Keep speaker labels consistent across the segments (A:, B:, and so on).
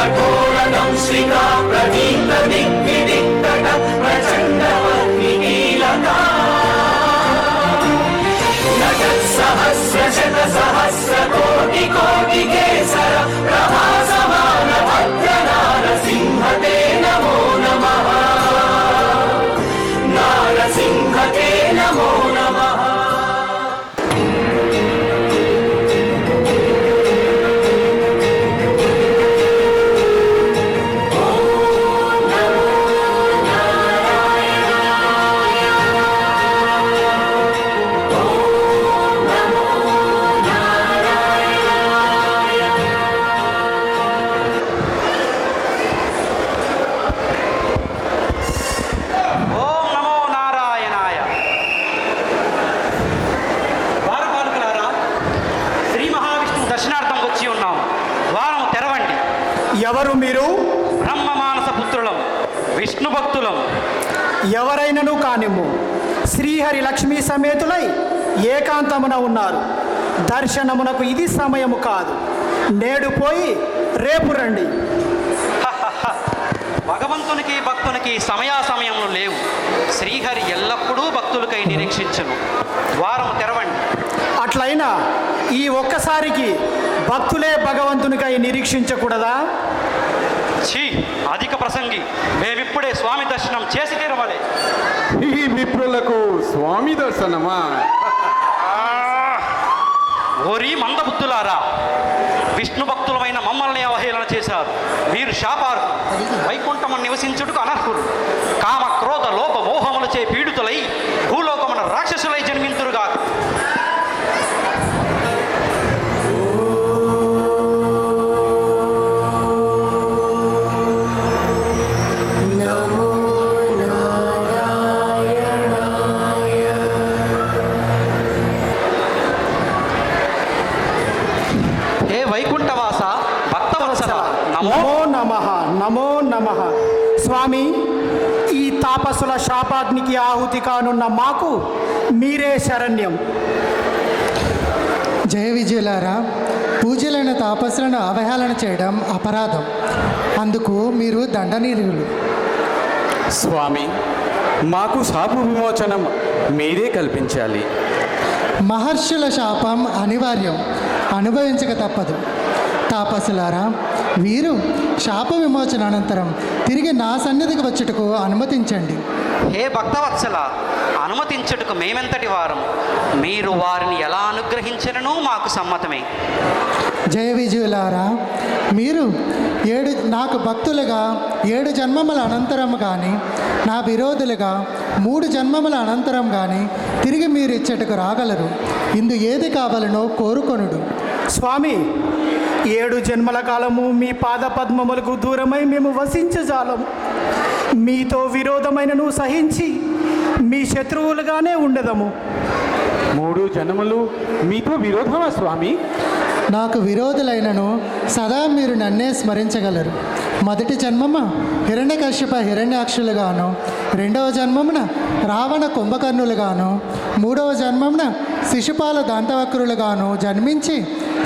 A: कठोरदंशिका प्रदीप्त दिग्विदिक्तट प्रचण्ड वह्निकीलका नटत्सहस्रशत सहस्रकोटिकेसर प्रभासमान भद्र नारसिंह ते नमो नमः नारसिंह ते नमो नमः
B: ఎవరు మీరు?
C: బ్రహ్మ మానస పుత్రులం, విష్ణు భక్తులం.
B: ఎవరైనను కానిమ్ము, శ్రీహరి లక్ష్మీ సమేతులై ఏకాంతమున ఉన్నారు. దర్శనమునకు ఇది సమయము కాదు. నేడు పోయి రేపు రండి.
C: భగవంతునికి భక్తునికి సమయాసమయములు లేవు. శ్రీహరి ఎల్లప్పుడూ భక్తులకై నిరీక్షించును. ద్వారము తెరవండి.
B: అట్లయినా ఈ ఒక్కసారికి భక్తులే భగవంతునికై నిరీక్షించకూడదా?
C: ఛీ, అధిక ప్రసంగి. మేమిప్పుడే స్వామి దర్శనం చేసి తీరవాలి.
D: ఈ విప్రులకు స్వామి దర్శనమా?
C: ఓరి మందబుద్ధులారా, విష్ణు భక్తులమైన మమ్మల్ని అవహేళన చేశారు. మీరు శాపారు. వైకుంఠము నివసించుటకు అనర్హులు. కామ క్రోధ లోప మోహములచే పీడితులై భూలోకమున రాక్షసులై జన్మింతురుగా.
B: నమో నమః, నమో నమః. స్వామి, ఈ తాపసుల శాపాగ్నికి ఆహుతి కానున్న మాకు మీరే శరణ్యం.
E: జయ విజయులారా, పూజలైన తాపసులను అవహేళన చేయడం అపరాధం. అందుకు మీరు దండనీయులు.
D: స్వామి, మాకు శాప విమోచనం మీరే కల్పించాలి.
E: మహర్షుల శాపం అనివార్యం, అనుభవించక తప్పదు. తాపసులారా, వీరు శాప విమోచన అనంతరం తిరిగి నా సన్నిధికి వచ్చుటకు అనుమతించండి.
C: హే భక్తవత్సల, అనుమతించుటకు మేమెంతటి వారం? మీరు వారిని ఎలా అనుగ్రహించనను మాకు సమ్మతమే.
E: జయ విజయులారా, మీరు నాకు భక్తులుగా 7 జన్మముల అనంతరం కానీ, నా విరోధులుగా 3 జన్మముల అనంతరం కానీ తిరిగి మీరు ఇచ్చటకు రాగలరు. ఇందు ఏది కావాలనో కోరుకొనుడు.
B: స్వామి, 7 జన్మల కాలము మీ పాద పద్మములకు దూరమై మేము వసించజాలము. మీతో విరోధమైనను సహించి మీ శత్రువులుగానే ఉండదము.
D: 3 జన్మలు మీతో విరోధమా స్వామి?
E: నాకు విరోధులైనను సదా మీరు నన్నే స్మరించగలరు. మొదటి జన్మమ హిరణ్యకశ్యప హిరణ్యాక్షులుగాను, 2వ జన్మమున రావణ కుంభకర్ణులుగాను, 3వ జన్మమున శిశుపాల దంతవక్రులుగాను జన్మించి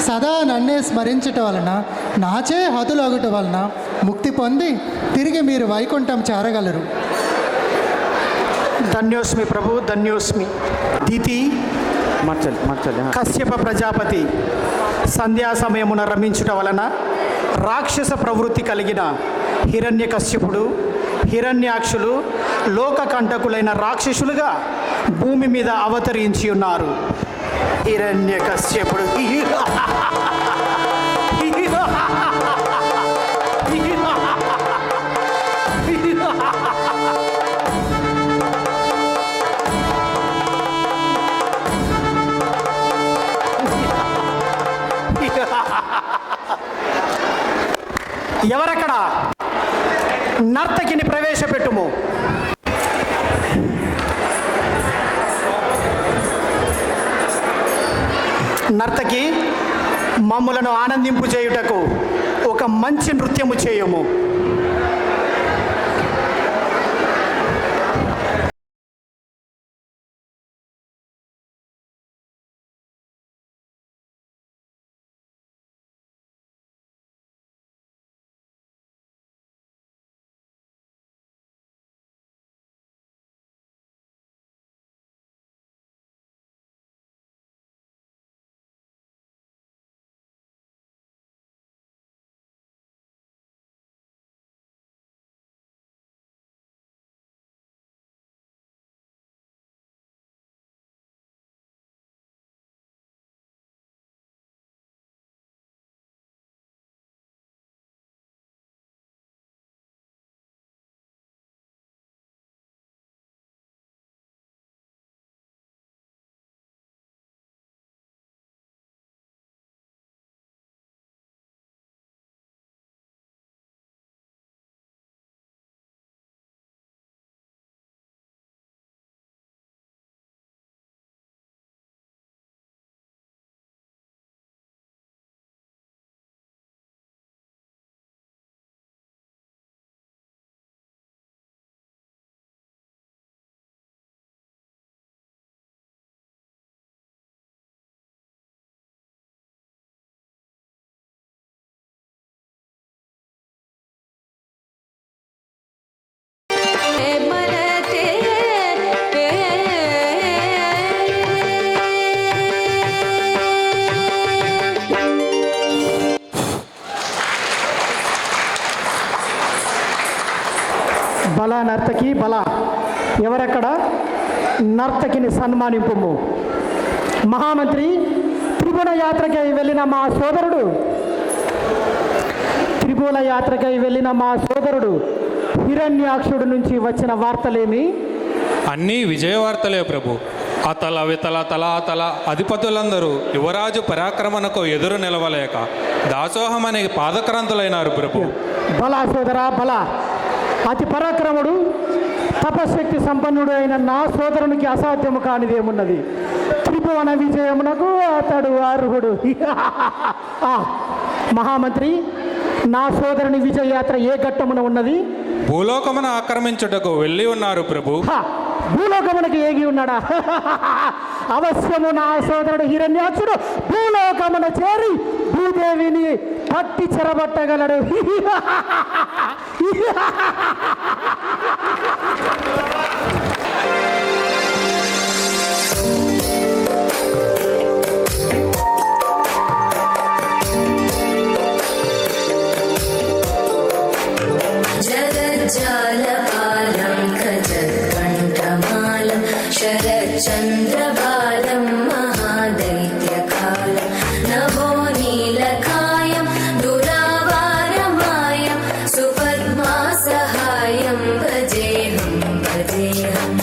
E: సదా నన్నే స్మరించటం వలన, నాచే హతులొగట వలన ముక్తి పొంది తిరిగి మీరు వైకుంఠం చేరగలరు.
B: ధన్యోస్మి ప్రభు, ధన్యోస్మి. దితి కశ్యప ప్రజాపతి సంధ్యా సమయమున రమించుట వలన రాక్షస ప్రవృత్తి కలిగిన హిరణ్యకశ్యపుడు, హిరణ్యాక్షులు లోకకంటకులైన రాక్షసులుగా భూమి మీద అవతరించి ఉన్నారు. హిరణ్యకశ్యపుడు ఎవరక్కడ? నర్తకిని ప్రవేశపెట్టుము. నర్తకి, మమ్ములను ఆనందింపు చేయుటకు ఒక మంచి నృత్యము చేయము. బల నర్తకి బల, ఎవరక్కడ? నర్తకిని సన్మానింపు. మహామంత్రి, త్రిభువన యాత్రకై వెళ్ళిన మా సోదరుడు హిరణ్యాక్షుడు నుంచి వచ్చిన వార్తలేమి?
F: అన్నీ విజయవార్తలే ప్రభు. అతల వితల తలాతల అధిపతులందరూ యువరాజు పరాక్రమణకు ఎదురు నిలవలేక దాసోహమనే పాదక్రాంతులైనారు ప్రభు.
B: బల సోదరా బల, అతి పరాక్రముడు తపశక్తి సంపన్నుడు అయిన నా సోదరునికి అసాధ్యము కానిదేమున్నది. త్రిభువన విజయమునకు అతడు అర్హుడు. మహామంత్రి, నా సోదరుని విజయయాత్ర ఏ ఘట్టమున ఉన్నది?
F: భూలోకమును ఆక్రమించుటకు వెళ్ళి ఉన్నారు ప్రభు.
B: భూలోకమునకు ఏగి ఉన్నాడా? అవశ్యము నా సోదరుడు హిరణ్యాక్షుడు భూలోకమున చేరి భూదేవిని పట్టి చెరబట్టగలడు.
G: जगज्जालपालं खजत्कण्ठमालं शरच्चन्द्रबालं महादैत्यकालं नभो नीलकायं दुरावारमायं सुपद्मासहायं भजेऽहं भजेऽहम्.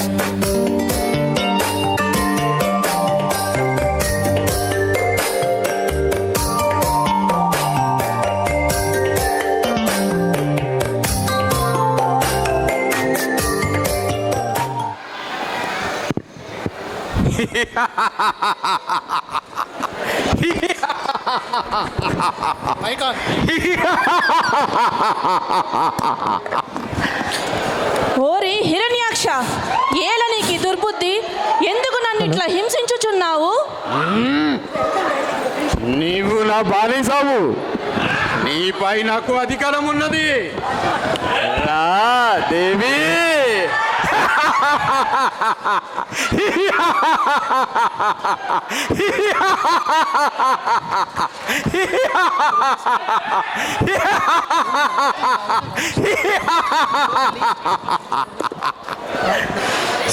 H: ఓరి హిరణ్యాక్ష, ఏల నీకి దుర్బుద్ధి? ఎందుకు నన్ను ఇట్లా హింసించుచున్నావు?
D: నీవు నా బానిసావు, నీపై నాకు అధికారం ఉన్నది. రా దేవి.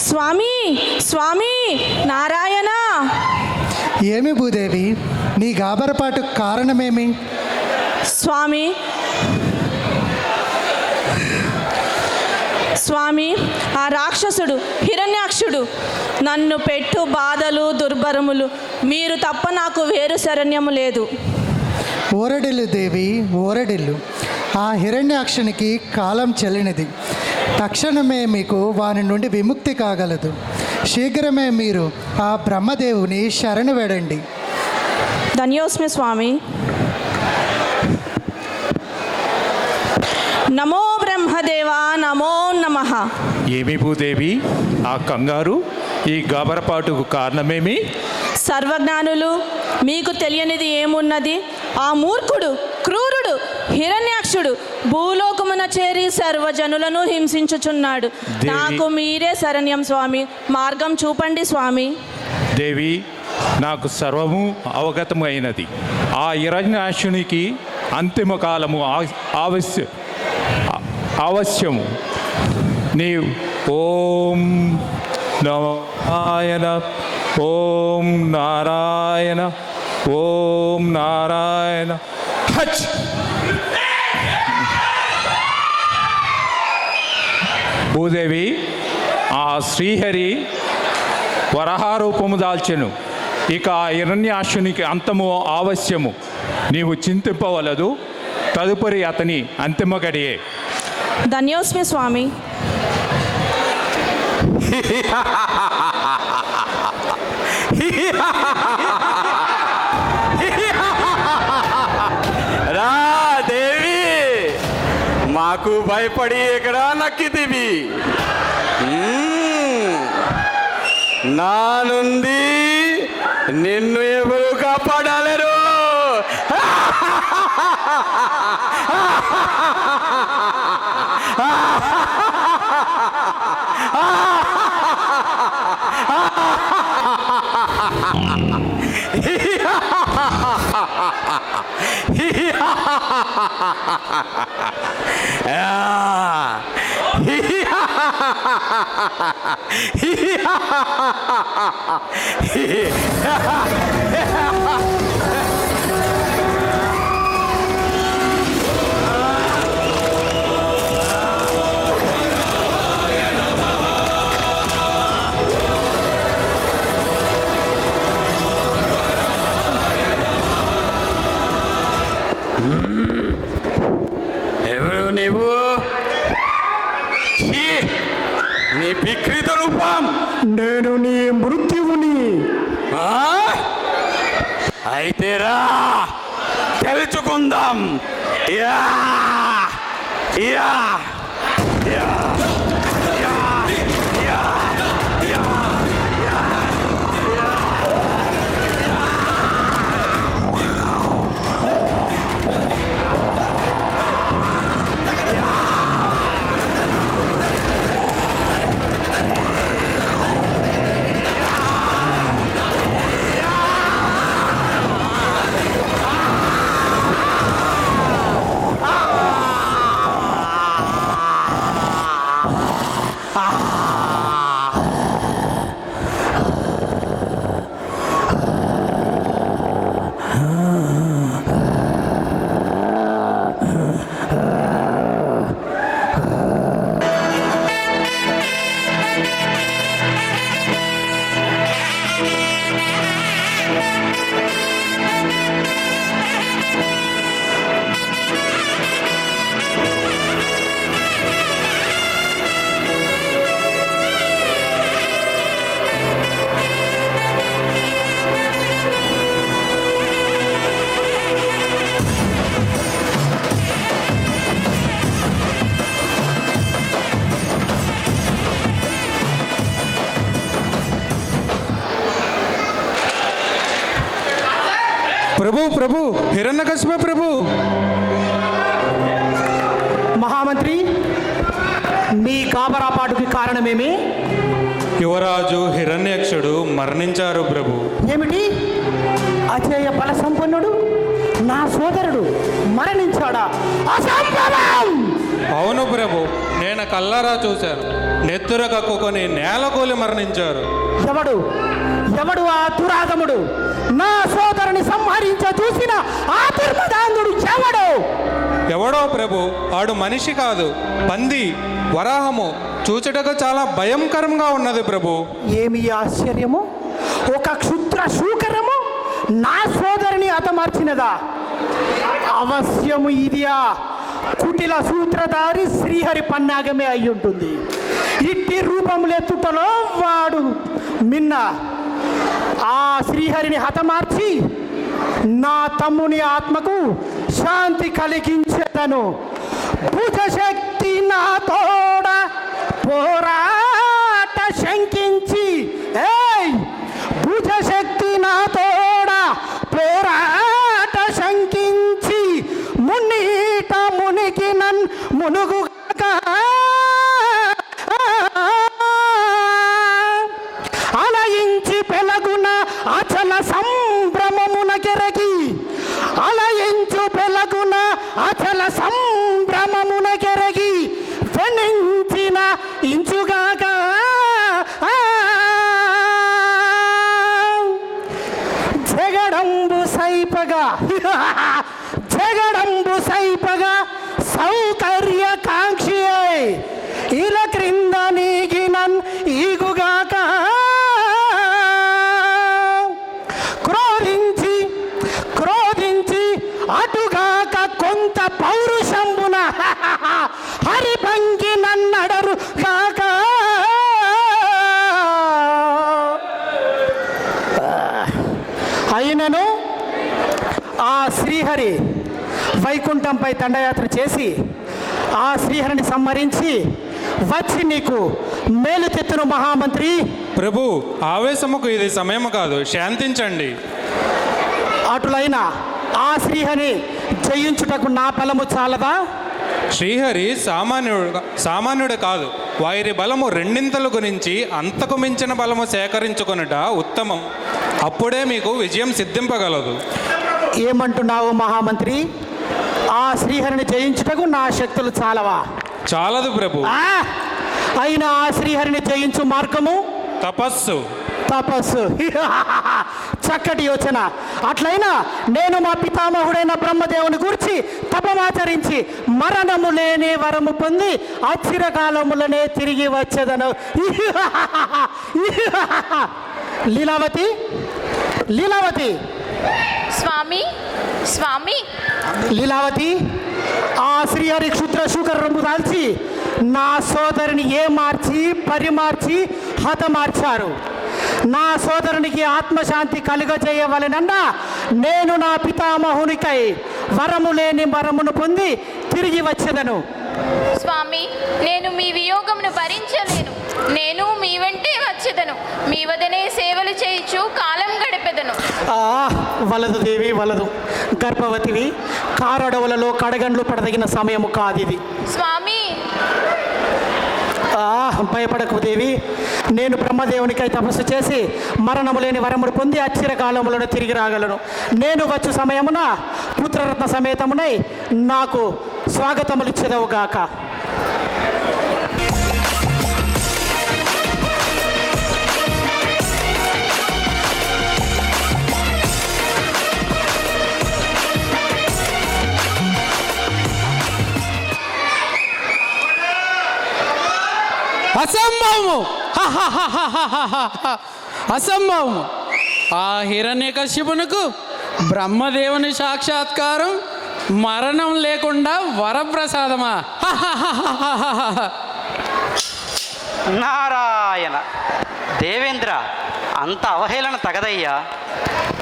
H: స్వామి, స్వామి నారాయణ.
E: ఏమి భూదేవి, నీ గాబరపాటు కారణమేమి?
H: స్వామి, స్వామి, ఆ రాక్షసుడు హిరణ్యాక్షుడు నన్ను పెట్టు బాధలు దుర్భరములు మీరు తప్ప నాకు వేరు శరణ్యము లేదు.
E: ఓరడిల్లు దేవి, ఓరడిల్లు. ఆ హిరణ్యాక్షునికి కాలం చెల్లినది. తక్షణమే మీకు వాని నుండి విముక్తి కాగలదు. శీఘ్రమే మీరు ఆ బ్రహ్మదేవుని శరణు వేడండి.
H: ధన్యోస్మి స్వామి. నమో బ్రహ్మదేవా, నమో నమః.
I: ఏమి భూదేవి ఆ కంగారు, ఈ గాబరపాటుకు కారణమేమి?
H: సర్వజ్ఞానులు, మీకు తెలియనిది ఏమున్నది? ఆ మూర్ఖుడు క్రూరుడు హిరణ్యాక్షుడు భూలోకమున చేరి సర్వజనులను హింసించుచున్నాడు. నాకు మీరే శరణ్యం స్వామి, మార్గం చూపండి స్వామి.
I: దేవి, నాకు సర్వము అవగతము అయినది. ఆ హిరణ్యాక్షునికి అంతిమ కాలము అవశ్యము. నీవు ఓం నారాయణ, ఓం నారాయణ, ఓం నారాయణ. హచ్. భూదేవి, ఆ శ్రీహరి వరహారూపము దాల్చెను. ఇక ఆ హిరణ్యాక్షునికి అంతము ఆవశ్యము. నీవు చింతింపవలదు. తదుపరి అతని అంతిమ గడియే.
H: ధన్యోస్మి స్వామి.
D: రా దేవి, మాకు భయపడి ఎక్కడ నక్కితివి? నా నుండి నిన్ను ఎవరు కాపాడలేరు. ఎవరు నీవు? ఛీ! నీ వికృత రూపం.
B: నేను నీ మృత్యువుని.
D: ఆ? అయితే రా తెలుసుకుందాం. యా! యా! యా! యా! యా! యా!
F: ప్రభు ప్రభు హిరణ్యకశిప ప్రభు.
B: మహామంత్రి, మీ కాపరాపాటుకి కారణమేమి?
F: యువరాజు హిరణ్యాక్షుడు మరణించారు ప్రభు.
B: ఏమిటి? అజేయ బల సంపన్నుడు నా సోదరుడు మరణించాడా? అసంభవం!
F: అవును ప్రభు, నేను కల్లారా చూశాను. నెత్తుర కక్కుకొని నేలకూలి మరణించారు.
B: ఎవడు ఆ దురాగముడు? నా సోదరుని సంహరించ చూసిన ఆ దుర్మదాంధుడు
F: ఎవడో ప్రభు, ఆడు మనిషి కాదు, పంది, వరాహము. చూచుటకు చాలా భయంకరంగా ఉన్నది ప్రభు.
B: ఏమి ఆశ్చర్యము! ఒక క్షుద్ర శూకరము నా సోదరిని హతమార్చినదా? అవశ్యము ఇదియా కుటిల సూత్రధారి శ్రీహరి పన్నాగమే అయి ఉంటుంది. ఇట్టి రూపములెత్తుటలో వాడు మిన్న. ఆ శ్రీహరిని హతమార్చి నా తమ్ముని ఆత్మకు శాంతి కలిగించేదను. భుజశక్తి నా తోడ పోరాట శంకించి, భుజశక్తి నా తోడ పోరాట శంకించి మున్నీట మునికి నన్ మునుగుగాక అలయించి పెలగున అచల సంభ్రమమునకెరగి, అలయించు పెలగున అచల సంభ్రమమునకెరగి వెనించిన ఇంచుగాక జగడంబు సైపగా జగడంబు సైపగా సౌకర్యకాంక్షి ఇలా క్రింద నీగినన్ ఈగుగాక క్రోధించి అటుగాక కొంత పౌరుషంబున హరిభంగి నన్నడరు కాక అయినను ఆ శ్రీహరి వైకుంఠంపై దండయాత్ర చేసి ఆ శ్రీహరిని సంహరించి వచ్చి నీకు మేలు తెత్తును మహామంత్రి.
F: ప్రభు, ఆవేశముకు ఇది సమయం కాదు, శాంతించండి.
B: అటులైన ఆ శ్రీహరిని జయించుటకు నా బలము చాలదా?
F: శ్రీహరి సామాన్యుడు కాదు. వారి బలము రెండింతల గురించి అంతకు మించిన బలము సేకరించుకొనుట ఉత్తమం. అప్పుడే మీకు విజయం సిద్ధింపగలదు.
B: ఏమంటున్నావు మహామంత్రి? ఆ శ్రీహరిని జయించుటకు నా శక్తులు చాలవా?
F: చాలదు ప్రభు.
B: అయినా ఆ శ్రీహరిని జయించు మార్గము
F: తపస్సు.
B: తపస్సు. చక్కటి యోచన. అట్లయినా నేను మా పితామహుడైన బ్రహ్మదేవుని గురించి తపమాచరించి మరణము లేని వరము పొంది అచిరకాలములనే తిరిగి వచ్చేదను. లీలావతి, లీలావతి,
H: స్వామి, స్వామి.
B: లీలావతి, ఆ శ్రీహరి క్షుద్ర శూకర రొమ్ము దాల్చి నా సోదరిని మార్చి పరిమార్చి హతమార్చారు. నా సోదరునికి ఆత్మశాంతి కలుగజేయవలెనన్నా నేను నా పితామహునికై వరము లేని వరమును పొంది తిరిగి వచ్చేదను.
H: స్వామి, నేను మీ వియోగమును భరించలేను. నేను మీ వెంటే వచ్చేదను. మీ వదనే సేవలు చేయించు కాలం గడిపెదను.
B: వలదు దేవి, వలదు. గర్భవతివి, కారడవులలో కడగండ్లు పడదగిన సమయము కాదిది.
H: స్వామి,
B: భయపడకు దేవి. నేను బ్రహ్మదేవునికై తపస్సు చేసి మరణము లేని వరమును పొంది అచ్చిర కాలములను తిరిగి రాగలను. నేను వచ్చు సమయమున పుత్రరత్న సమేతమునై నాకు స్వాగతములు ఇచ్చేదవుగాక.
J: అసంభవము, అసంభవము. ఆ హిరణ్యకశ్యపునకు బ్రహ్మదేవుని సాక్షాత్కారం మరణం లేకుండా వరప్రసాదమా?
C: నారాయణ. దేవేంద్ర, అంత అవహేళన తగదయ్యా.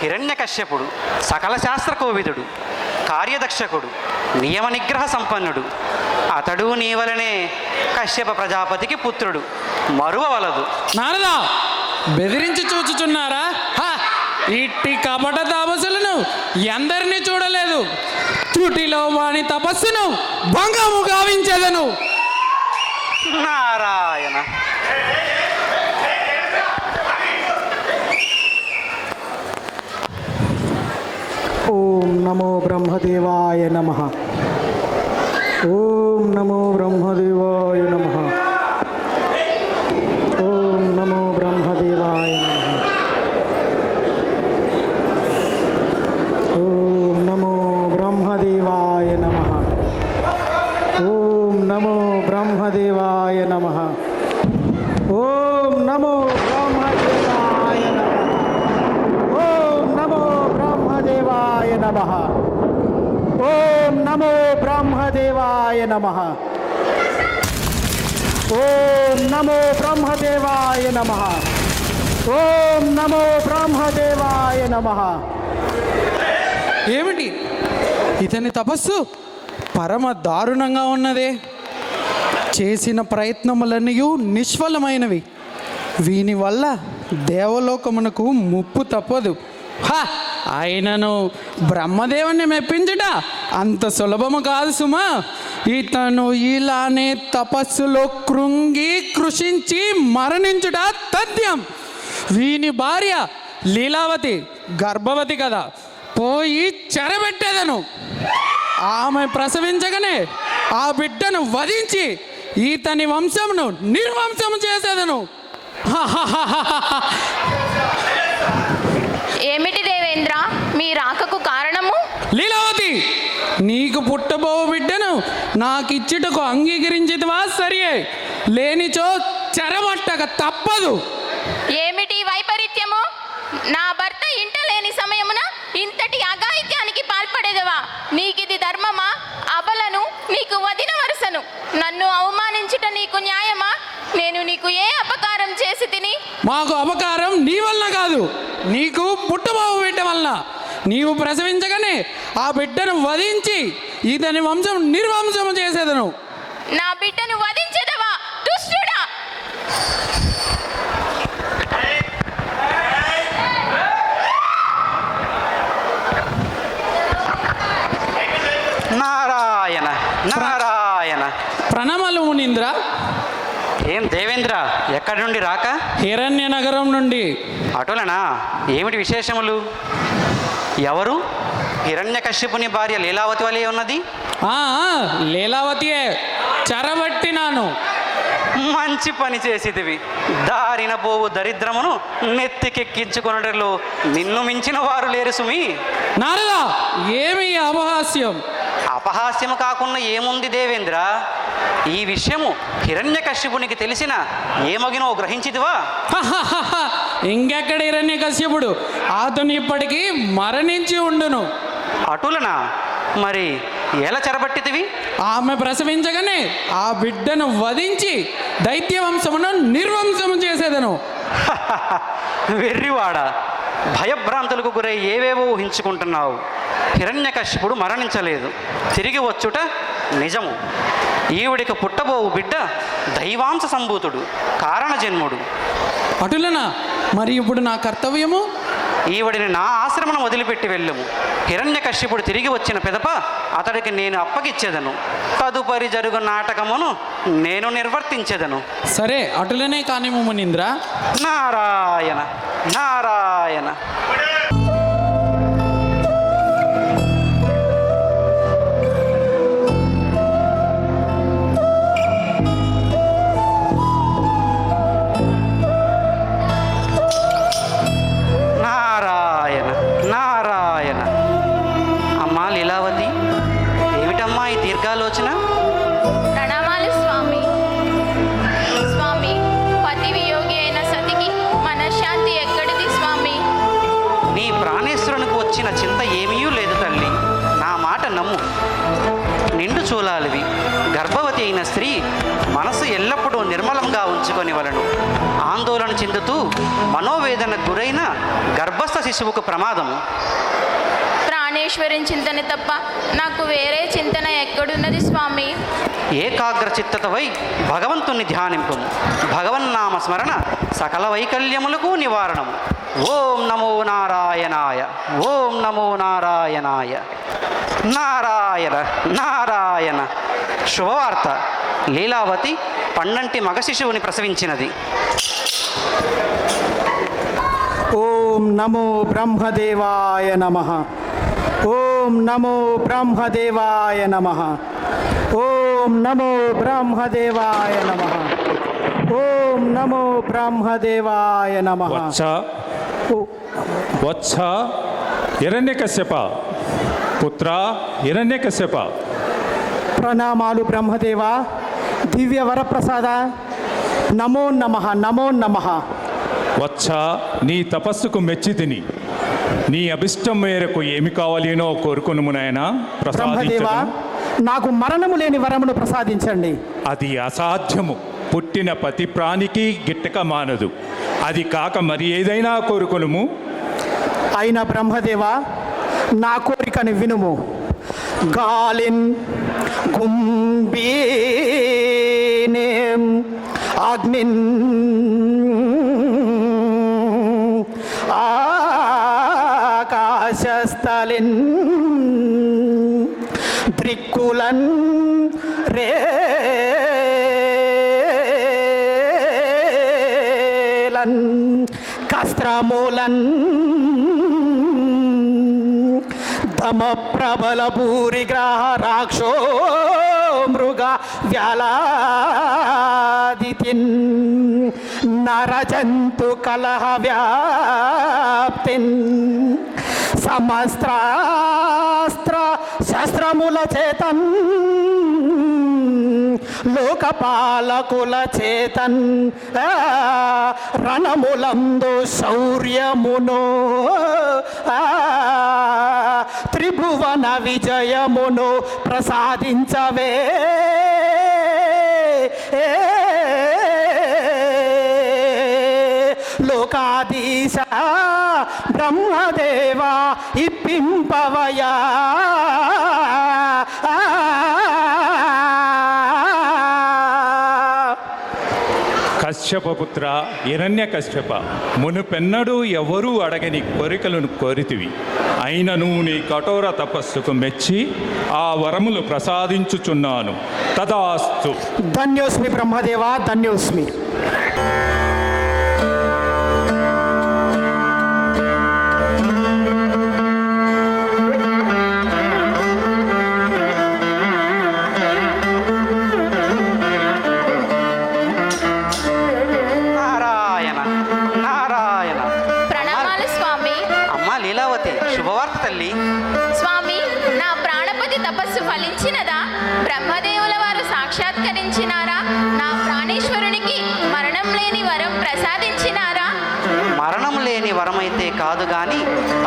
C: హిరణ్యకశ్యపుడు సకల శాస్త్ర కోవిదుడు, కార్యదక్షకుడు, నియమ నిగ్రహ సంపన్నుడు. అతడు నీ వలనే కశ్యప ప్రజాపతికి పుత్రుడు. మరువవలదు.
J: నారదా, బెదిరించి చూచుచున్నారా? ఇట్టి కపట తాపసులను ఎందరినీ చూడలేదు. త్రుటిలో వాని తపస్సును భంగము గావించెదను.
C: నారాయణ.
B: ఓం నమో బ్రహ్మదేవాయ నమః. ఓం నమో బ్రహ్మదేవాయ నమః. ఓం నమో బ్రహ్మదేవాయ నమః. ఓం నమో బ్రహ్మదేవాయ నమః. ఓం నమో బ్రహ్మదేవాయ నమః. ఓం నమో బ్రహ్మదేవాయ నమః. ఓం నమో బ్రహ్మదేవాయ నమః. ఓం నమో బ్రహ్మదేవాయ నమః. ఓం నమో బ్రహ్మదేవాయ నమః. ఓం నమో బ్రహ్మదేవాయ నమః.
J: ఏమిటి ఇతని తపస్సు పరమ దారుణంగా ఉన్నదే. చేసిన ప్రయత్నములన్నీ నిష్ఫలమైనవి. వీని వల్ల దేవలోకమునకు ముప్పు తప్పదు. అయినను బ్రహ్మదేవుని మెప్పించుట అంత సులభము కాదు సుమా. ఇతను ఇలానే తపస్సులో కృంగి కృషించి మరణించుట తథ్యం. వీని భార్య లీలావతి గర్భవతి కదా, పోయి చెరబెట్టేదను. ఆమె ప్రసవించగానే ఆ బిడ్డను వధించి ఈతని వంశమును నిర్వంశము చేసేదను.
H: ఏమిటి దేవేంద్ర మీ రాకకు కారణము?
J: లీలావతి, నీకు పుట్టబో బిడ్డను నాకిచ్చుటకు అంగీకరించితివా? సరియే, లేనిచో చెరబట్టక తప్పదు.
H: ఏమిటి వైపరీత్యము? నా భర్త ఇంట లేని సమయమున ఇంతటి అఘాయిత్యానికి పాల్పడేదవా? నీకిది ధర్మమా? అబలను నీకు వదిన వరుసను నన్ను అవమానించుట నీకు న్యాయమా? నేను నీకు ఏ అపకారం చేసి తిని?
J: మాకు అపకారం నీ వలన కాదు, నీకు పుట్టబాబు బిడ్డ వలన. నీవు ప్రసవించగానే ఆ బిడ్డను వధించి ఇతని వంశం నిర్వంశము చేసేదను.
H: నా బిడ్డను వధించేదవా దుష్టుడా?
C: నారాయణ, నారాయణ.
J: ప్రణామాలు మునీంద్ర.
C: ఏం దేవేంద్ర, ఎక్కడి నుండి రాక?
J: హిరణ్య నగరం నుండి.
C: అటులనా? ఏమిటి విశేషములు? ఎవరు? హిరణ్యకశ్యపుని భార్య లీలావతి వలె ఉన్నది.
J: ఆ, లీలావతియే చెరబట్టినాను.
C: మంచి పని చేసిదివి. దారిన పోవు దరిద్రమును నెత్తికెక్కించుకొనటలో నిన్ను మించిన వారు లేరు సుమి.
J: నారదా, ఏమి అపహాస్యం?
C: అపహాస్యము కాకుండా ఏముంది దేవేంద్ర? ఈ విషయము హిరణ్యకశ్యపునికి తెలిసిన ఏమగినో గ్రహించిదివా?
J: హహహహ, ఇంకెక్కడ హిరణ్యకశ్యపుడు? అతను ఇప్పటికీ మరణించి ఉండును.
C: అటులనా? మరి ఎలా చెరబట్టితివి?
J: ఆమె ప్రసవించగానే ఆ బిడ్డను వధించి దైత్య వంశమును నిర్వంశము చేసేదను.
C: వెర్రివాడ, భయభ్రాంతులకు గురై ఏవేవో ఊహించుకుంటున్నావు. హిరణ్యకశ్యపుడు మరణించలేదు, తిరిగి వచ్చుట నిజము. ఈవిడికి పుట్టబోవు బిడ్డ దైవాంశ సంభూతుడు, కారణజన్ముడు.
J: అటులనా? మరి ఇప్పుడు నా కర్తవ్యము?
C: ఈవిడిని నా ఆశ్రమను వదిలిపెట్టి వెళ్ళుము. హిరణ్యకశ్యపుడు తిరిగి వచ్చిన పిదప అతడికి నేను అప్పగిచ్చేదను. తదుపరి జరుగు నాటకమును నేను నిర్వర్తించేదను.
J: సరే, అటులనే కానిము మునీంద్ర.
C: నారాయణ నారాయణ. నారాయణ నారాయణ. అమ్మా లీలావతి, ఏమిటమ్మా ఈ దీర్ఘాలోచన?
H: ప్రణామాలు స్వామి. స్వామి, పతి వియోగి అయిన సతికి మనశ్శాంతి ఎక్కడిది స్వామి?
C: నీ ప్రాణేశ్వరునికి వచ్చిన చింత ఏమీ లేదు తల్లి, నా మాట నమ్ము. నిండు చూలాలివి, గర్భవతి అయిన స్త్రీ మనసు ఎల్లప్పుడూ నిర్మలంగా ఉంచుకొని వలను. ఆందోళన చెందుతూ మనోవేదనకు గురైన గర్భస్థ శిశువుకు ప్రమాదము.
H: ప్రాణేశ్వరుని చింతన తప్ప నాకు వేరే చింతన ఎక్కడున్నది స్వామి?
C: ఏకాగ్ర చిత్తతవై భగవంతుని ధ్యానింపు. భగవన్నామ స్మరణ సకల వైకల్యములకు నివారణము. ఓం నమో నారాయణాయ, ఓం నమో నారాయణాయ. నారాయణ నారాయణ. శుభవార్త, లీలావతి పండంటి మగ శిశువుని ప్రసవించినది.
B: ఓం నమో బ్రహ్మదేవాయ నమః. ఓం నమో బ్రహ్మదేవాయ నమః. ఓం నమో బ్రహ్మదేవాయ నమః. ఓం నమో బ్రహ్మదేవాయ నమః.
I: వత్స వత్స హిరణ్యకశ్యప, పుత్ర హిరణ్యకశ్యప.
B: ప్రణామాలు బ్రహ్మదేవ. దివ్య వరప్రసాద, నమో నమః, నమో నమః.
I: వత్స, నీ తపస్సుకు మెచ్చి తిని నీ అభిష్టం మేరకు ఏమి కావాలినో కోరుకును నాయనా.
B: బ్రహ్మదేవ, నాకు మరణము లేని వరమును ప్రసాదించండి.
I: అది అసాధ్యము. పుట్టిన ప్రతి ప్రాణికి గిట్టక మానదు. అది కాక మరి ఏదైనా కోరుకొనుము.
B: అయిన బ్రహ్మదేవ, నా కోరికని వినుము. గాలిన్ కుంభీనేం అగ్నిన్ ఆకాశస్థలిన్ త్రిక్కులన్ రేలన్ కస్త్రమూలన్ తమ ప్రబల భూరిగ్రహ రాక్షో మృగ వ్యాలాదితిన్ నరజంతు కలహ వ్యాప్తిన్ సమస్త్రాస్త్ర శస్త్రముల చేతన్ లోకపాలకుల చేతన్ రణములందు శౌర్యమును త్రిభువన విజయమును ప్రసాదించవే. లోకాధీశ బ్రహ్మదేవ ఇప్పింపవయా.
I: కశ్యపపుత్ర హిరణ్యకశ్యప, మునుపెన్నడూ ఎవరూ అడగని కోరికలను కోరితివి. అయినను నీ కఠోర తపస్సుకు మెచ్చి ఆ వరములు ప్రసాదించుచున్నాను. తదాస్తు.
B: ధన్యోస్మి బ్రహ్మదేవ, ధన్యోస్మి.
H: అంగీకరించినారా? నా ప్రాణేశ్వరునికి మరణం లేని వరం ప్రసాదించినారా?
C: మరణం లేని వరమైతే కాదు గాని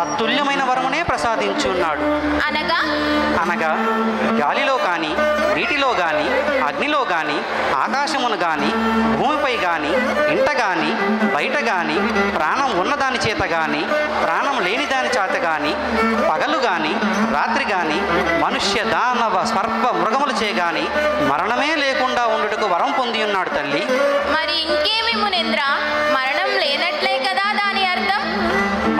C: అతుల్యమైన వరమునే ప్రసాదించున్నాడు.
H: అనగా
C: అనగా గాలిలో కానీ, నీటిలో కానీ, అగ్నిలో కానీ, ఆకాశమును కానీ, భూమిపై కానీ, ఇంట కానీ, బయట కానీ, ప్రాణం ఉన్నదాని చేత కానీ, ప్రాణం లేని దాని చేత కానీ, పగలు కానీ, రాత్రి కానీ, మనుష్య దానవ సర్ప మృగములు చేయగాని మరణమే లేకుండా ఉండుటకు వరం పొంది ఉన్నాడు తల్లి.
H: మరి ఇంకేమి మునేంద్ర, మరణం లేనట్లే కదా దాని అర్థం?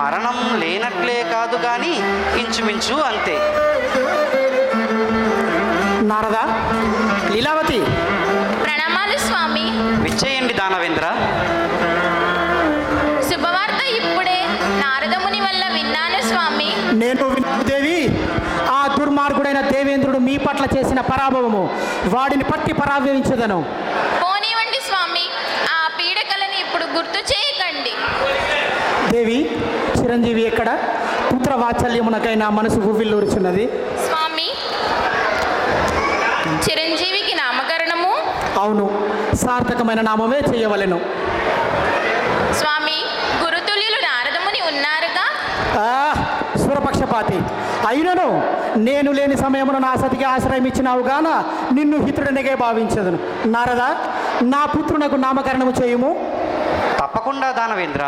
C: మరణం లేనట్లే కాదు కానీ ఇంచుమించు అంతే.
B: నారద, లీలావతి,
H: ప్రణామాలు స్వామి.
C: విచ్చేయండి దానవేంద్ర.
H: శుభవార్త ఇప్పుడే నారదముని వల్ల విన్నాను స్వామి.
B: నేను విన్నాను దేవి. ఆ దుర్మార్గుడైన దేవేంద్రుడు మీ పట్ల చేసిన పరాభవము, వాడిని పట్టి పరాభవించదను.
H: పోనివ్వండి స్వామి, ఆ పీడకలని ఇప్పుడు గుర్తు చేయకండి.
B: దేవి, చిరంజీవి ఎక్కడ? పుత్ర వాత్సల్యమునకై నా మనసు ఉవ్విల్లూరుచున్నది.
H: స్వామి, చిరంజీవికి నామకరణము?
B: అవును, సార్థకమైన నామమే చేయవలెను.
H: స్వామి, గురుతుల్యులు నారదముని ఉన్నారుగా?
B: సురపక్షపాతి అయినను నేను లేని సమయమున నా సతికి ఆశ్రయం ఇచ్చినావు గాన నిన్ను హితుడనిగే భావించదును. నారద, నా పుత్రునకు నామకరణము చేయుము.
C: తప్పకుండా దానవేంద్ర.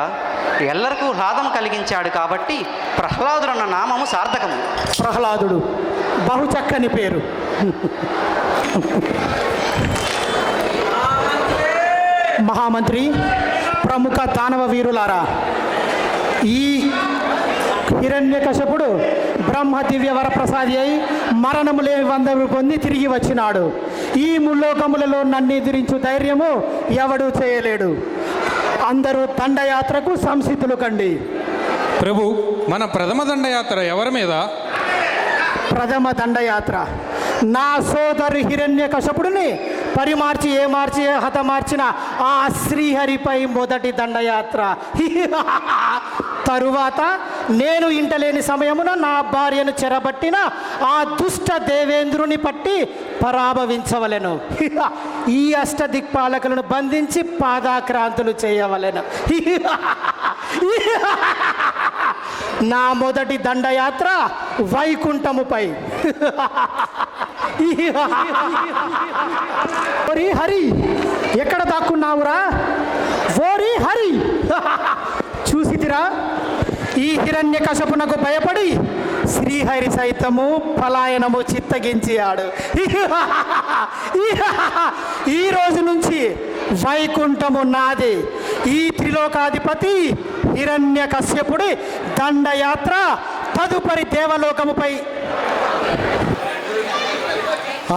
C: ఎల్లరికూ హ్లాదం కలిగించాడు కాబట్టి ప్రహ్లాదుడన్న నామము సార్థకము.
B: ప్రహ్లాదుడు బహు చక్కని పేరు. మహామంత్రి, ప్రముఖ దానవ వీరులారా, ఈ హిరణ్యకశపుడు బ్రహ్మ దివ్య వరప్రసాది అయి మరణము లేని వందలు పొంది తిరిగి వచ్చినాడు. ఈ ముల్లోకములలో నన్ను ఎదిరించు ధైర్యము ఎవడూ చేయలేడు. అందరూ దండయాత్రకు సంసిద్ధులు కండి.
F: ప్రభు, మన ప్రథమ దండయాత్ర ఎవరి మీద?
B: ప్రథమ దండయాత్ర నా సోదరు హిరణ్యకశపుడిని పరిమార్చి ఏమార్చి హతమార్చిన ఆ శ్రీహరిపై మొదటి దండయాత్ర. తరువాత నేను ఇంటలేని సమయమున నా భార్యను చెరబట్టిన ఆ దుష్ట దేవేంద్రుని పట్టి పరాభవించవలెను. ఈ అష్టదిక్పాలకులను బంధించి పాదాక్రాంతులు చేయవలెను. నా మొదటి దండయాత్ర వైకుంఠముపై. ఓరి హరి, ఎక్కడ దాక్కున్నావురా? ఓరి హరి, చూసితిరా? ఈ హిరణ్యకశపునకు భయపడి శ్రీహరి సైతము పలాయనము చిత్తగించాడు. ఈ రోజు నుంచి వైకుంఠము నాది. ఈ త్రిలోకాధిపతి హిరణ్యకశ్యపుడి దండయాత్ర తదుపరి దేవలోకముపై.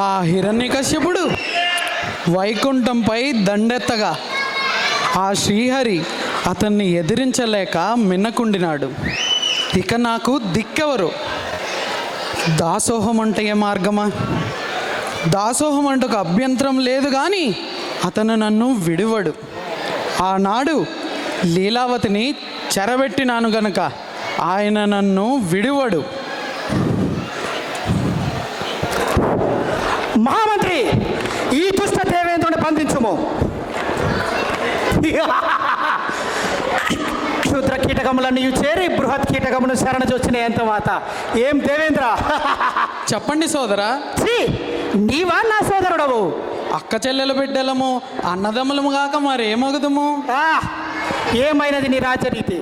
J: ఆ హిరణ్యకశ్యపుడు వైకుంఠంపై దండెత్తగా ఆ శ్రీహరి అతన్ని ఎదిరించలేక మిన్నకుండినాడు. ఇక నాకు దిక్కెవరు? దాసోహం అంటే ఏ మార్గమా? దాసోహం అంటకు అభ్యంతరం లేదు కానీ అతను నన్ను విడువడు. ఆనాడు లీలావతిని చెరబెట్టినాను గనుక ఆయన నన్ను విడువడు.
B: మహామంత్రి, ఈ దుష్ట దేవేంద్రుని బంధించుము. క్షుద్ర కీటకములన్నీ చేరి బృహత్ కీటకమును శరణజొచ్చిన తర్వాత ఏం దేవేంద్ర?
J: చెప్పండి సోదరా.
B: నీవా నా సోదరుడవు?
J: అక్క చెల్లెల బిడ్డలము, అన్నదమ్ములము కాక మరేమగుదము?
B: ఏమైనది నీ రాజనీతి?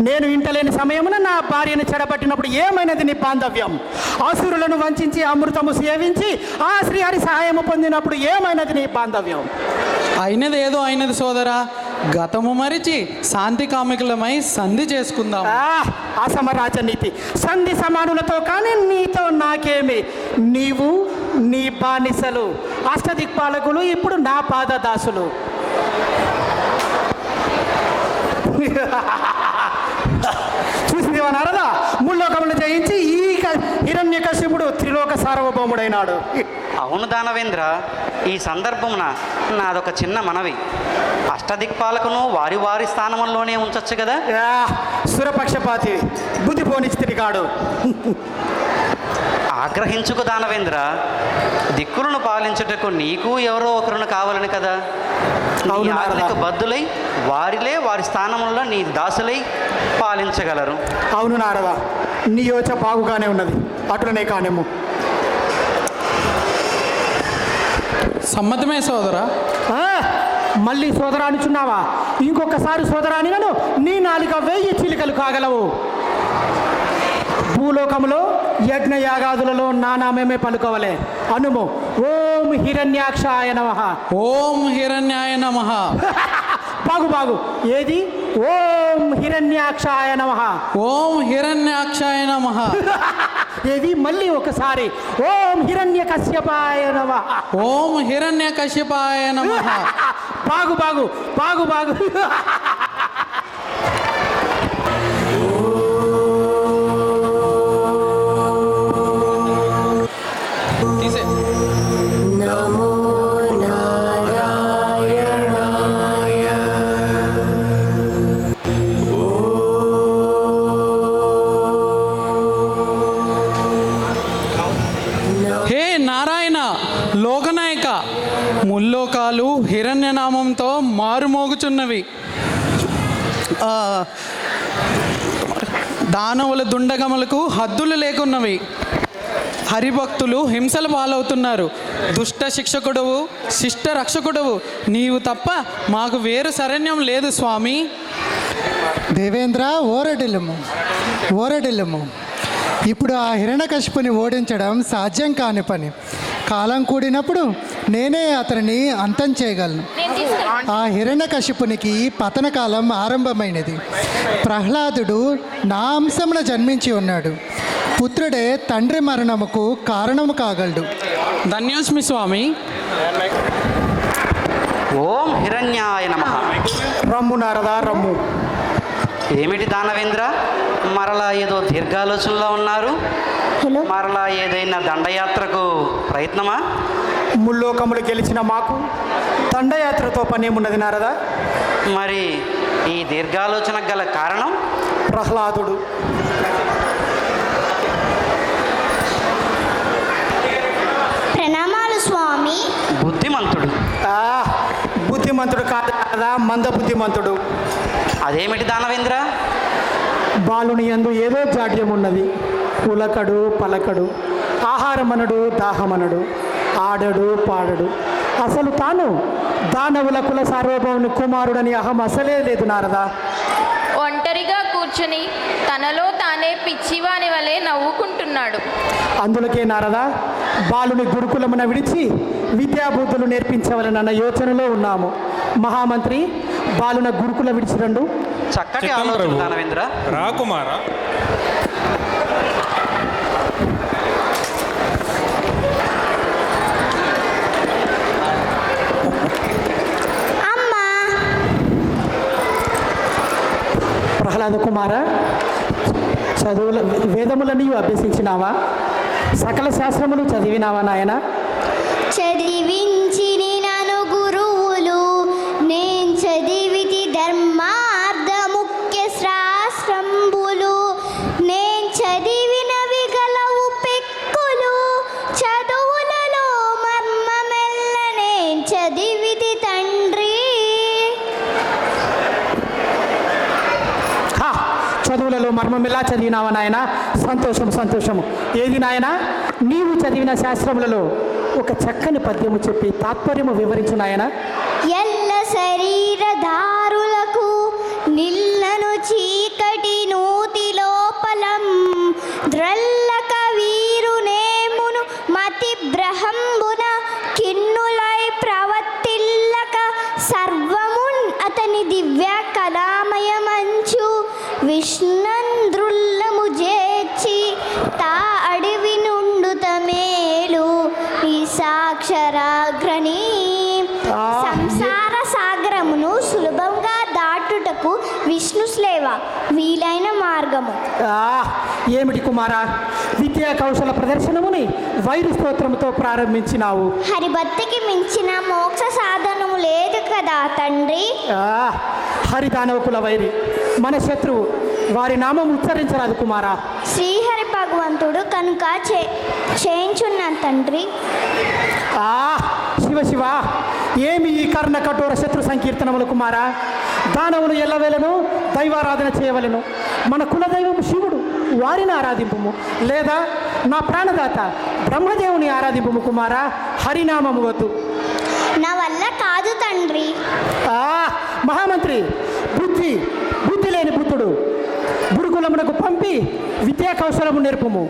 B: నేను ఇంటలేని సమయమున నా భార్యను చెడబట్టినప్పుడు ఏమైనది నీ బాంధవ్యం? అసురులను వంచి అమృతము సేవించి ఆ శ్రీహరి సహాయము పొందినప్పుడు ఏమైనది నీ బాంధవ్యం?
J: అయినది ఏదో అయినది సోదరా. గతము మరిచి శాంతి కామికులమై సంధి చేసుకుందాం.
B: అసమ రాజనీతి. సంధి సమానులతో కానీ నీతో నాకేమి? నీవు నీ బానిసలు, అష్టదిక్పాలకులు ఇప్పుడు నా పాదదాసులు. చూసిందివా నారదా? ముల్లోకములను జయించి ఈ హిరణ్యకశిపుడు త్రిలోక సార్వభౌముడైనాడు.
C: అవును దానవేంద్ర, ఈ సందర్భమున నాదొక చిన్న మనవి. అష్టదిక్పాలకును వారి వారి స్థానంలోనే ఉంచొచ్చు కదా?
B: సురపక్షపాతి, బుద్ధి పోనిచ్చితిరి కాడు.
C: ఆగ్రహించుకు దానవేంద్ర, దిక్కులను పాలించుటకు నీకు ఎవరో ఒకరును కావాలని కదా. నీ
B: అవును నారద.
C: ఆజ్ఞకు బద్దులై వారిలే వారి స్థానంలో నీ దాసులై పాలించగలరు.
B: అవును నారద, నీ యోచ బాగుగానే ఉన్నది, అటులనే కానేమో.
J: సమ్మతమే సోదరా.
B: ఆ, మళ్ళీ సోదరా అనుచున్నావా? ఇంకొకసారి సోదరా అని నన్ను నీ నాలుక 1000 చిలుకలు కాగలవు. భూలోకములో యజ్ఞయాగాదులలో నానామేమే పలుకోవలే. అనుము, ఓం హిరణ్యాక్షాయ నమః.
J: ఓం హిరణ్యాయ నమః.
B: బాగు బాగు, ఏది? ఓం హిరణ్యాక్షాయ నమః.
J: ఓం హిరణ్యాక్షాయ నమః.
B: ఏది? మళ్ళీ ఒకసారి, ఓం హిరణ్యకశ్యపాయ నమః.
J: ఓం హిరణ్యకశ్యపాయ నమః.
B: బాగు బాగు బాగు బాగు.
J: తీసే.
G: నమో నారాయణాయ.
J: హే నారాయణ లోకనాయక, ముల్లోకాలు హిరణ్యనామంతో మారుమోగుచున్నవి. దానవుల దుండగములకు హద్దులు లేకున్నవి. హరిభక్తులు హింసలు పాలవుతున్నారు. దుష్ట శిక్షకుడువు, శిష్ట రక్షకుడువు నీవు తప్ప మాకు వేరు శరణ్యం లేదు స్వామి.
E: దేవేంద్ర, ఓరడిల్లుము ఓరడిల్లుము. ఇప్పుడు ఆ హిరణ్యకశిపుని ఓడించడం సాధ్యం కాని పని. కాలం కూడినప్పుడు నేనే అతనిని అంతం చేయగలను.
H: నేను తీసుకెళ్తాను.
E: ఆ హిరణ్యకశిపునికి పతన కాలం ఆరంభమైనది. ప్రహ్లాదుడు నా అంశమున జన్మించి ఉన్నాడు. పుత్రుడే తండ్రి మరణముకు కారణము కాగలడు.
J: ధన్యోస్మి స్వామి.
C: ఓం హిరణ్యాయ నమః.
B: రమ్ము నారదా, రమ్ము.
C: ఏమిటి దానవేంద్ర, మరలా ఏదో దీర్ఘాలోచనలో ఉన్నారు? మరలా ఏదైనా దండయాత్రకు ప్రయత్నమా?
B: ముల్లోకములు గెలిచిన మాకు దండయాత్రతో పనేమున్నది నారదా?
C: మరి ఈ దీర్ఘాలోచనకు గల కారణం?
B: ప్రహ్లాదుడు.
G: ప్రణామాలు స్వామి.
C: బుద్ధిమంతుడు.
B: బుద్ధిమంతుడు కాదు కదా, మంద బుద్ధిమంతుడు.
C: అదేమిటి దానవేంద్ర?
B: బాలుని యందు ఏదో జాడ్యం ఉన్నది. పులకడు పలకడు, ఆహారమనడు దాహమనడు, ఆడడు పాడడు. అసలు తాను దానవుల కుల సార్వభౌముని కుమారుడని అహం అసలే లేదు నారదా.
H: ఒంటరిగా కూర్చుని తనలో తానే పిచ్చివాని వలె నవ్వుకుంటున్నాడు.
B: అందులకే నారదా, బాలుని గురుకులమున విడిచి విద్యాబుద్ధులు నేర్పించవలనన్న యోచనలో ఉన్నాము. మహామంత్రి, బాలున గురుకుల విడిచి రండు.
C: చక్కటి
F: చిత్తం
C: ఆలోచన
F: ప్రభు.
C: దానవేంద్ర.
F: రాకుమారా.
G: అమ్మా.
B: ప్రహ్లాద కుమార, చదువుల వేదములన్నీ అభ్యసించినావా? సకల శాస్త్రములు చదివినావా నాయన?
G: చదివించిని నను గురువులు, నేను చదివితి ధర్మార్థ ముఖ్య శాస్త్రంబులు. నేను చదివినవి గలవు పెక్కులు, చదువులలో మర్మమెల్ల నేను చదివితి తండ్రి.
B: హా, చదువులలో మర్మం ఎలా చదివినావా నాయన? సంతోషం సంతోషము. ఏది నాయన, నీవు చదివిన శాస్త్రములలో ఒక చక్కని పద్యము చెప్పి తాత్పర్యము వివరించు నాయన.
G: ఎల్ల శరీరధారులకు నిల్లను చీకటి నూతి లోపలం, ద్రల్లక వీరునేమును మతి బ్రహంబున కిన్నులై ప్రవర్తిల్లక సర్వమున్ అతని దివ్య కళామయమంచు విష్ణంద్రుల్లము చేర్చి తా అడవి నుండు తమేలు ఈ సాక్షరాగ్రని. సంసార సాగరమును సులభంగా దాటుటకు విష్ణు స్లేవ వీలైన మార్గము.
B: ఏమిటి కుమారా, విద్యా కౌశల ప్రదర్శనముని వైరు స్తోత్రముతో ప్రారంభించినావు.
G: హరిభక్తికి మించిన మోక్ష సాధనము లేదు కదా తండ్రి.
B: హరిదానవకుల వైరి మన శత్రువు, వారి నామం ఉచ్చరించరాదు కుమారా.
G: శ్రీహరి భగవంతుడు కనుక చేయించున్నాను తండ్రి.
B: శివ శివ, ఏమి ఈ కర్ణ కఠోర శత్రు సంకీర్తనములు కుమారా? దానవులు ఎల్లవేళను దైవారాధన చేయవలను. మన కులదైవం శివుడు, వారిని ఆరాధింపుము. లేదా నా ప్రాణదాత బ్రహ్మదేవుని ఆరాధింపుము కుమారా. హరినామము వద్దు.
G: నా వల్ల కాదు తండ్రి.
B: మహామంత్రి, బుద్ధి లేని బుద్ధుడు గురుకులమునకు పంపి విద్యా కౌశలము నేర్పుము.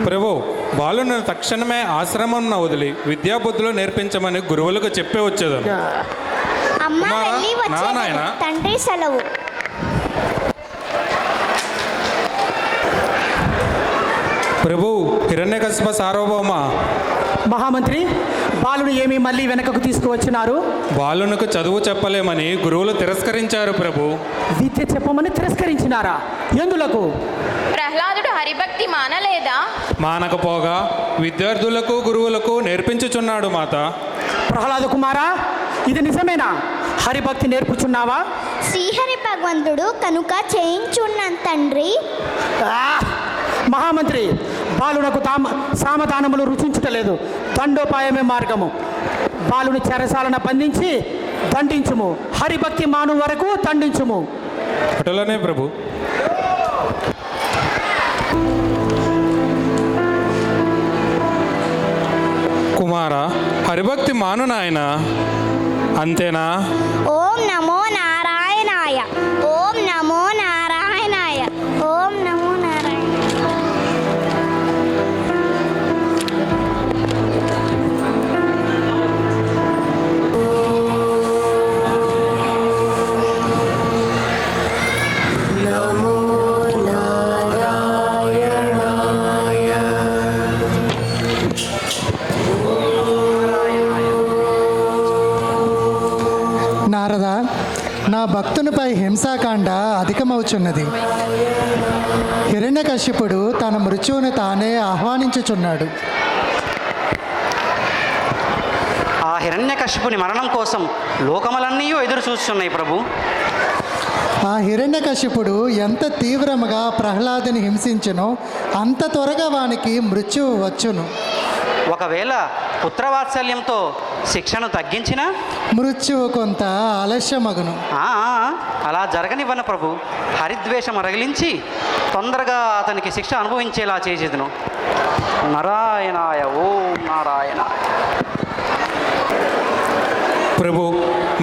F: ప్రభు, బాలును తక్షణమే ఆశ్రమం వదిలి విద్యాబుద్ధులు నేర్పించమని గురువులకు చెప్పే వచ్చేదాను.
G: అమ్మ
F: కుమారా,
G: వెళ్ళి
F: నా
G: వచ్చేదను.
F: నాయనా.
G: తండ్రి సెలవు.
F: ప్రభు, హిరణ్యకశిప సార్వభౌమ,
B: మహామంత్రి, బాలుని ఏమి మళ్ళీ వెనకకు తీసుకువచ్చినారు?
F: బాలునకు చదువు చెప్పలేమని గురువులు తిరస్కరించారు ప్రభు.
B: విద్య చెప్పమని తిరస్కరించినారా? ఎందులకు?
H: ప్రహ్లాదుడు హరిభక్తి మానలేదా?
F: మానకపోగా విద్యార్థులకు గురువులకు నేర్పించుచున్నాడు మాత.
B: ప్రహ్లాద కుమారా, ఇది నిజమేనా? హరిభక్తి నేర్పుచున్నావా?
G: శ్రీహరి భగవంతుడు కనుక చేయించున్నాను తండ్రి.
B: మహామంత్రి, బాలునకు సామధానములు రుచించుటలేదు. దండోపాయమే మార్గము. బాలుని చెరసాలన బంధించి దండించుము. హరిభక్తి మాను వరకు దండించుము.
F: అటులనే ప్రభు. కుమార, హరిభక్తి మాను నాయన. అంతేనా?
G: ఓం నమో నారాయణాయ. ఓం నమో నారాయణాయ. ఓం నమో నారాయణ.
E: నారద, నా భక్తునిపై హింసాకాండ అధికమవుచున్నది. హిరణ్యకశ్యపుడు తన మృత్యువును తానే ఆహ్వానించుచున్నాడు.
C: ఆ హిరణ్యకశిపుని మరణం కోసం లోకములన్నీ ఎదురు చూస్తున్నాయి ప్రభు.
E: ఆ హిరణ్యకశ్యపుడు ఎంత తీవ్రముగా ప్రహ్లాదుని హింసించునో అంత త్వరగా వానికి మృత్యువు వచ్చును.
C: ఒకవేళ పుత్రవాత్సల్యంతో శిక్షను తగ్గించినా
E: మృత్యువు కొంత ఆలస్యమగును.
C: అలా జరగనివ్వను ప్రభు. హరిద్వేషం రగిలించి తొందరగా అతనికి శిక్ష అనుభవించేలా చేసేదను. నారాయణాయ. ఓం నారాయణాయ.
F: ప్రభు,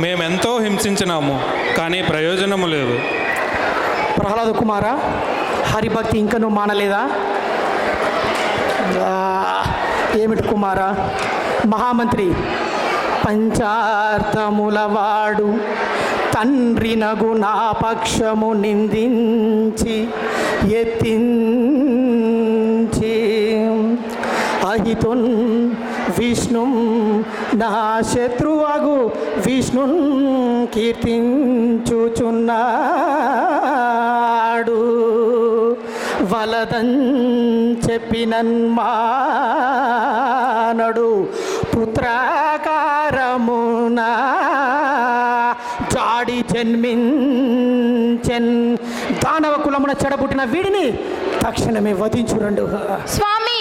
F: మేమెంతో హింసించినాము, కానీ ప్రయోజనము లేదు.
B: ప్రహ్లాద కుమారా, హరిభక్తి ఇంకనూ మానలేదా? ఏమిటి కుమారా? మహామంత్రి, పంచార్థములవాడు తండ్రి నగు నా పక్షము నిందించి ఎత్తించి అహితున్ విష్ణు నా శత్రువగు విష్ణు కీర్తించుచున్నాడు. వలదన్ చెప్పినన్మానడు పుత్రాకారమునా జాడి జన్మించెన్. దానవ కులమున చెడబుట్టిన వీడిని తక్షణమే వధించురండు.
H: స్వామి,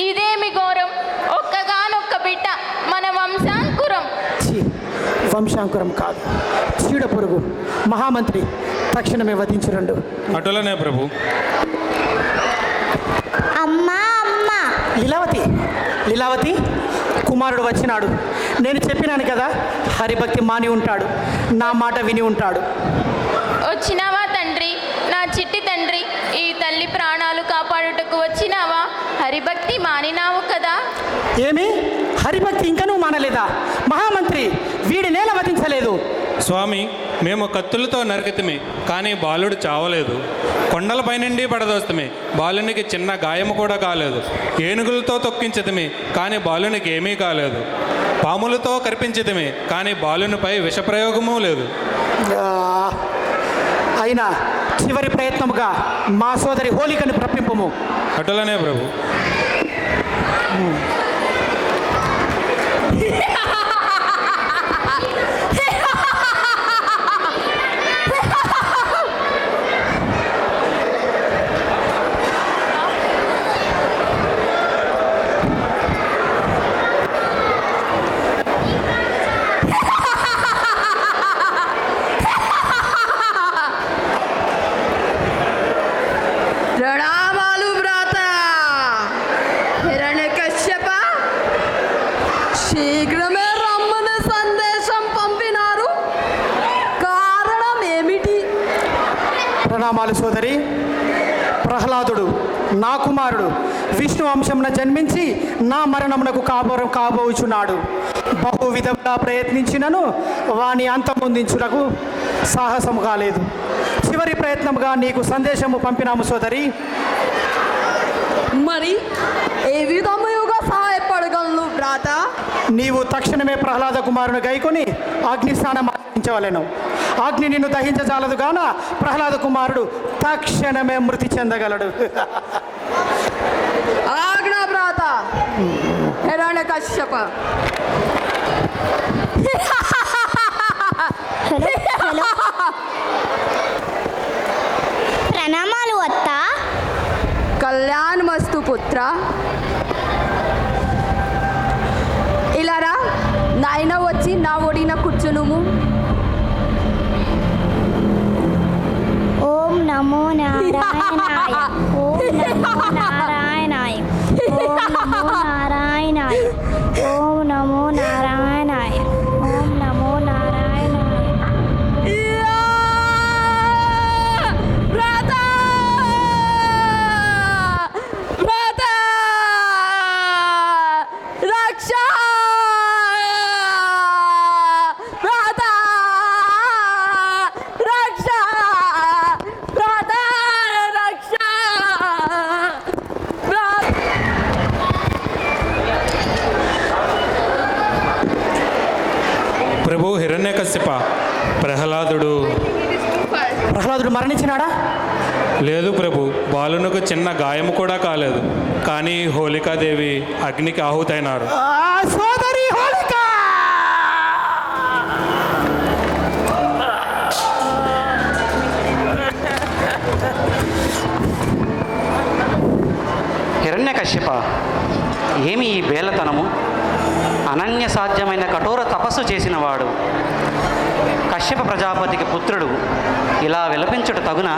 H: ఇదేమి ఘోరం! ఒక్కగానొక్క బిడ్డ, మన వంశాంకురం.
B: వంశాంకురం కాదు, చీడ పురుగు. మహామంత్రి, తక్షణమే వధించురండు.
F: అటులనే ప్రభు.
G: అమ్మా అమ్మా.
B: లీలావతి, కుమారుడు వచ్చినాడు. నేను చెప్పినాను కదా, హరిభక్తి మాని ఉంటాడు, నా మాట విని ఉంటాడు.
H: వచ్చినావా తండ్రి? నా చిట్టి తండ్రి, ఈ తల్లి ప్రాణాలు కాపాడుటకు వచ్చినావా? హరిభక్తి మానినావు కదా.
B: ఏమి హరిభక్తి ఇంకనూ మానలేదా? మహామంత్రి, వీడి నేల వధించలేదు.
F: స్వామి, మేము కత్తులతో నరికితమే, కానీ బాలుడు చావలేదు. కొండలపై నుండి పడదోస్తమే, బాలునికి చిన్న గాయము కూడా కాలేదు. ఏనుగులతో తొక్కించదమే, కానీ బాలునికి ఏమీ కాలేదు. పాములతో కరిపించదమే, కానీ బాలునిపై విషప్రయోగము లేదు.
B: అయినా చివరి ప్రయత్నముగా మా సోదరి హోలికను ప్రప్పింపము.
F: అటులనే ప్రభు.
B: ప్రణామాలు సోదరి. ప్రహ్లాదుడు నా కుమారుడు విష్ణు వంశమున జన్మించి నా మరణమునకు కాబోచున్నాడు. బహు విధంగా ప్రయత్నించినను వాని అంతమొందించుటకు సాహసము కాలేదు. చివరి ప్రయత్నముగా నీకు సందేశము పంపినాము సోదరి.
K: మరి ఏ విధముగా సహాయపడగలను భ్రాత?
B: నీవు తక్షణమే ప్రహ్లాద కుమారుని గైకొని అగ్నిస్నానం ఆచరించవలెను. అగ్ని నిన్ను దహించజాలదు గాన ప్రహ్లాద కుమారుడు తక్షణమే మృతి చెందగలడు.
K: ఆజ్ఞ భ్రాత. హిరణ్యకశ్యప.
G: హలో ప్రణామాలు అత్త.
K: కళ్యాణ్ మస్తు పుత్ర. ఇలారా నాయన వచ్చి నా ఒడిన కూర్చునుము.
G: ఓం నమో నారాయణాయ. ఓం నమో నారాయణాయ. ఓం నమో నారాయణాయ. ఓం నమో నారాయణాయ. ఓం నమో నారాయణాయ.
K: భ్రాత భ్రాత రక్ష భ్రాత రక్ష భ్రాత రక్ష
F: ప్రభు హిరణ్యకశ్యప, ప్రహ్లాదుడు
B: మరణించినాడా?
F: లేదు ప్రభు, బాలునకు చిన్న గాయము కూడా కాలేదు. కానీ హోళికాదేవి అగ్నికి ఆహుతైనారు.
B: సోదరి హోళిక!
C: హిరణ్యకశ్యప, ఏమి ఈ బేలతనము? అనన్య సాధ్యమైన కఠోర తపస్సు చేసినవాడు కశ్యప ప్రజాపతికి పుత్రుడు ఇలా విలపించుట తగున?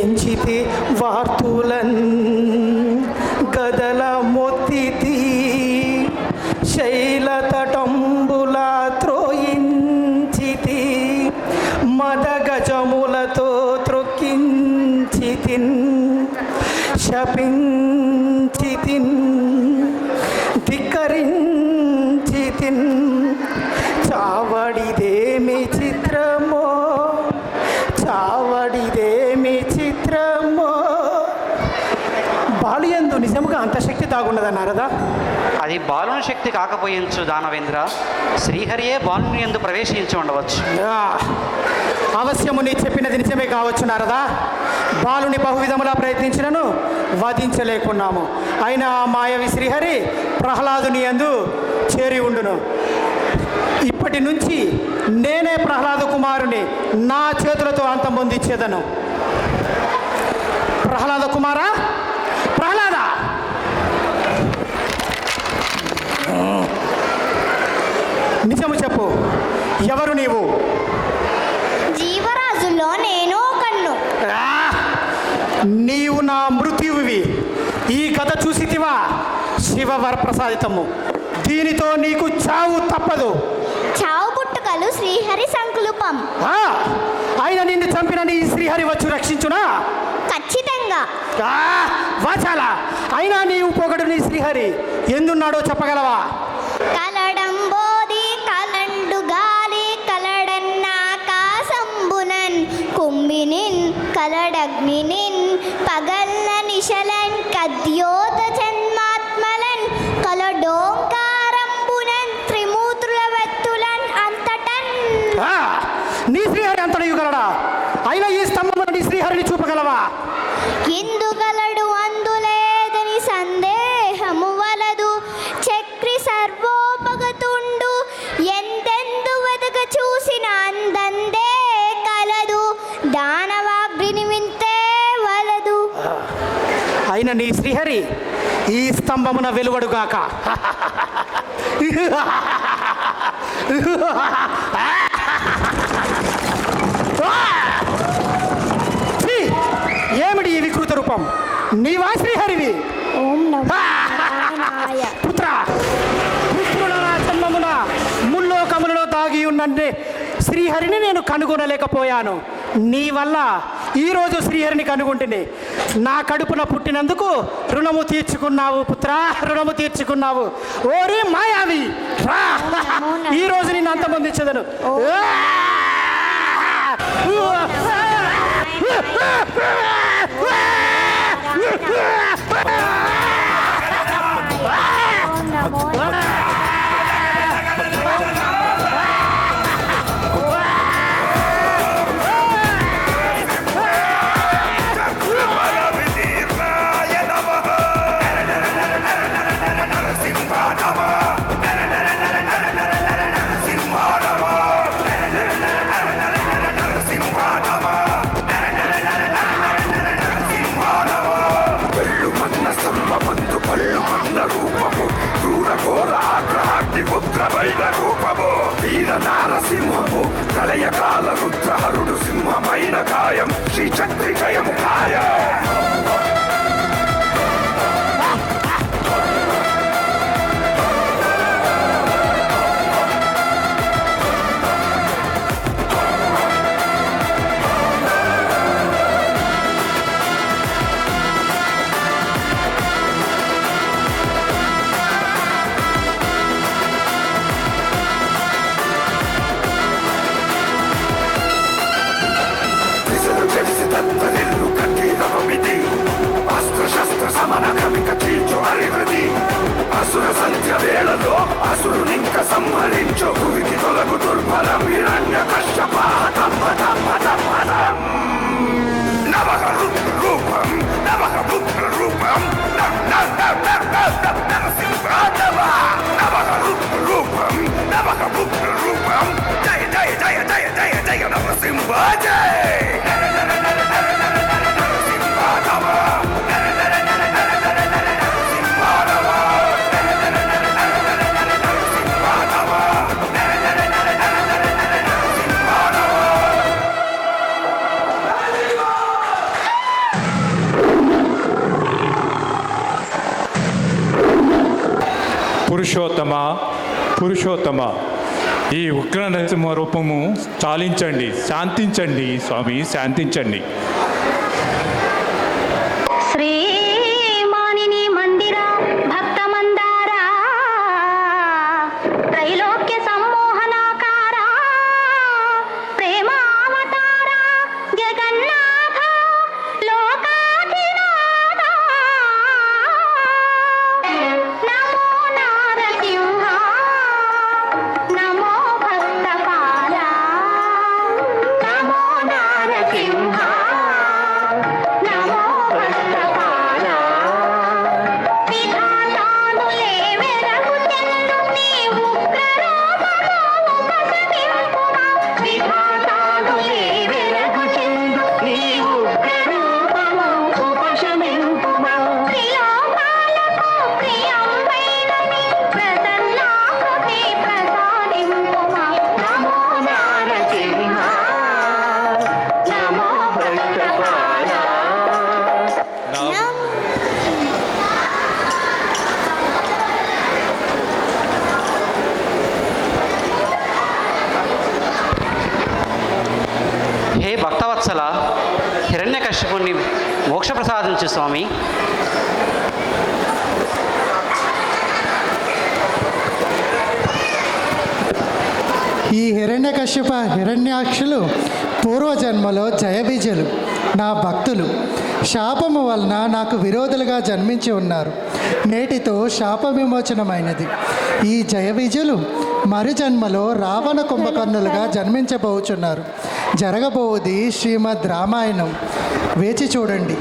B: ఎంచితే వార్తులన్ గదల మొత్తితి శైలతటంబుల త్రోయించితి మదగజములతో త్రొక్కించితిన్ శపించితిన్ ధిక్కరించితిన్ చావడిదేమి చిత్రమో చావడిదేమి చిత్రమో. బాలుయందు నిజముగా అంత శక్తి దాగున్నదన్నారదా?
C: అది బాలుని శక్తి కాకపోయించు దానవేంద్ర. శ్రీహరియే బాలుని యందు ప్రవేశించి ఉండవచ్చు.
B: అవశ్యము నీ చెప్పినది నిజమే కావచ్చు నారదా. బాలుని బహువిధములా ప్రయత్నించినను వధించలేకున్నాము. అయినా ఆ మాయవి శ్రీహరి ప్రహ్లాదుని యందు చేరి ఉండును. ఇప్పటి నుంచి నేనే ప్రహ్లాద కుమారుని నా చేతులతో అంతమొందించేదను. ప్రహ్లాద కుమారా, ప్రహ్లాద! నిజము చెప్పు, ఎవరు నీవు?
G: జీవరాజుల్లో నేను కన్ను.
B: నీవు నా మృత్యువి. ఈ కథ చూసితివా? శివవరప్రసాదితము. దీనితో నీకు చావు తప్పదు.
G: చావు పుట్టుకలు శ్రీహరి సంకల్పం.
B: ఆయన నిన్ను చంపిన నీ శ్రీహరి వచ్చి రక్షించునా?
G: ఖచ్చితంగా.
B: వాచాల, అయినా నీవు పొగడు నీ శ్రీహరి ఎందున్నాడో చెప్పగలవా?
G: కలడంబోది కలండు గాలి కలడన్నాకాశంబునన్ కుంభినిన్ కలడగ్నినిన్ పగల్ల నిశలన్ కద్యోత జన్మాత్మలన్ కలడోంకారంబునన్ త్రిమూత్రుల వెత్తులన్ అంతటన్.
B: నీ శ్రీహరి అంతడయుగలడా? అయినా ఈ స్తంభమున నీ శ్రీహరిని చూపగలవా?
G: ఎందుగలడు అందులేదని సందేహము వలదు. చక్రి సర్వోపగతుండు ఎందెందు వెదక చూసిన అందందే కలదు. దానవాగ్ని వింతే వలదు.
B: అయిన నీ శ్రీహరి ఈ స్తంభమున వెలువడుగాక. ఏమిటి ఈ వికృత రూపం? నీవా శ్రీహరివి?
G: ఓం నమో నారాయణాయ.
B: పుత్ర, పుత్రుల జన్మమున ముల్లోకములలో దాగి ఉన్నన్నే శ్రీహరిని నేను కనుగొనలేకపోయాను. నీ వల్ల ఈరోజు శ్రీహరిని కనుగొంటుంది. నా కడుపున పుట్టినందుకు రుణము తీర్చుకున్నావు పుత్రా, రుణము తీర్చుకున్నావు. ఓరి మాయావి రా, ఈరోజు నిన్ను అంతమొందించదను.
A: నారసింహము ప్రళయకాల రుద్రహరుడు సింహమైన కాయం శ్రీ చక్రి జయము కాయం. అసుర సంధ్య వేళలో అసురునింక సంహరించు భూమికి తొలగు దుర్బలం హిరణ్య కశ్యప నవః రూపం నవః రూపం నరసింహాదవ నవః రూపం నవః రూపం జయ జయ జయ జయ జయ జయ నరసింహ జయ.
I: పురుషోత్తమ ఈ ఉగ్ర నరసింహ రూపము చాలించండి, శాంతించండి స్వామి, శాంతించండి.
G: శ్రీమానిని మందిర భక్త మందార త్రైలోక్య సమ్మోహనాకార ప్రేమావతార జగన్నాథ లోకాధినాథ నమో నారసింహ నమో భక్తపాల నమో నారసింహ నమో భక్తపాల విధాతానులే వెరగుచెందు నీ ఉగ్రరూపము ఉపశమింపుమా విధాతానులే వెరగుచెందు నీ ఉగ్రరూపము ఉపశమింపుమా త్రిలోకాలకు ప్రియంబైన నీ ప్రసన్నాకృతి ప్రసాదింపుమా నమో నారసింహ నమో భక్తపాల.
C: హే భక్తవత్సల, హిరణ్యకశ్యపుని మోక్ష ప్రసాదించు స్వామి.
E: ఈ హిరణ్యకశ్యప హిరణ్యాక్షులు పూర్వజన్మలో జయవిజయులు, నా భక్తులు. శాపము వలన నాకు విరోధులుగా జన్మించి ఉన్నారు. నేటితో శాప విమోచనమైనది. ఈ జయవిజయులు మరు జన్మలో రావణ కుంభకర్ణులుగా జన్మించబోచున్నారు. జరగబోవుది శ్రీమద్ రామాయణం. వేచి చూడండి.